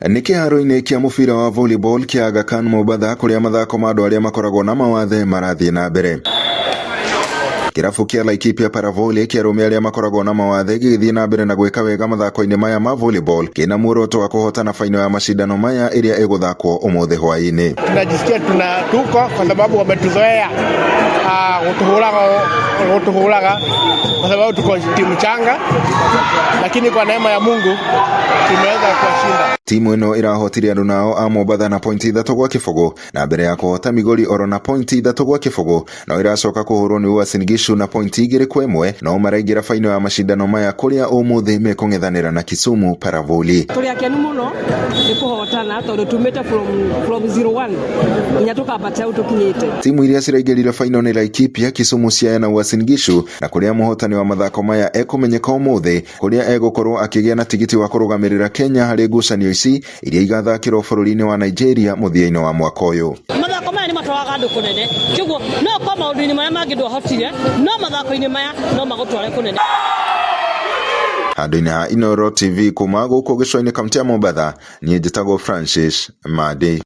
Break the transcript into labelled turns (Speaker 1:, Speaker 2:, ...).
Speaker 1: Nĩ kĩharo-inĩ kĩa mũbira wa volleyball kĩa Aga Khan Mombasa kũrĩa mathako ma andũ arĩa makoragwo na mawathe marathiĩ na mbere. Kĩrabu kĩa Laikipia Paravolley kĩa arũme arĩa makoragwo na mawathe gĩgĩthiĩ na mbere na gwĩka wega mathako-inĩ maya ma volleyball kĩna muoroto wa kũhotana fainali ya mashindano maya ĩrĩa ĩgũthakwo ũmũthĩ hwaĩ-inĩ.
Speaker 2: Tunajisikia tuko kwa sababu wametuzoea kutuhulaga kwa sababu tuko timu changa, lakini kwa neema ya Mungu tumeweza kuwashinda.
Speaker 1: Timu ĩno ĩrahotire andũ nao a Mombasa na pointi 3 gwa kĩbũgũ na mbere ya kũhota Migori oro na pointi 3 gwa kĩbũgũ, no ĩracoka kũhũrwo nĩ Uasin Gishu na pointi 2-1, no maraingĩra fainali ya mashindano maya kũrĩa ũmũthĩ mekũng'ethanĩra na Kisumu Paravolley.
Speaker 3: Tũrĩ akenu mũno nĩ kũhotana tondũ tumĩte from 0-1 nginya tũkambata tũkinyĩte.
Speaker 1: Timu iria ciraingĩrire fainali nĩ Laikipia, Kisumu, Siaya na Uasin Gishu, na kũrĩa mũhotani wa mathako maya ekũmenyeka ũmũthĩ kũrĩa egũkorwo akĩgĩa na tigiti wa kũrũgamĩrĩra Kenya harĩ ngucanio ici iria igathakĩrwo bũrũri-inĩ wa Nigeria mũthia-inĩ wa mwaka ũyũ.
Speaker 3: Mathako maya nĩ matwaraga andũ kũnene, kĩguo no kwa maũndũ-inĩ marĩa mangĩ ndwahotire, no mathako-inĩ maya no magũtware kũnene.
Speaker 1: Handũ-inĩ ha Inooro TV kuma gũkũ gĩcũa-inĩ kaunti ya Mombasa, niĩ njĩtagwo Francis Madi.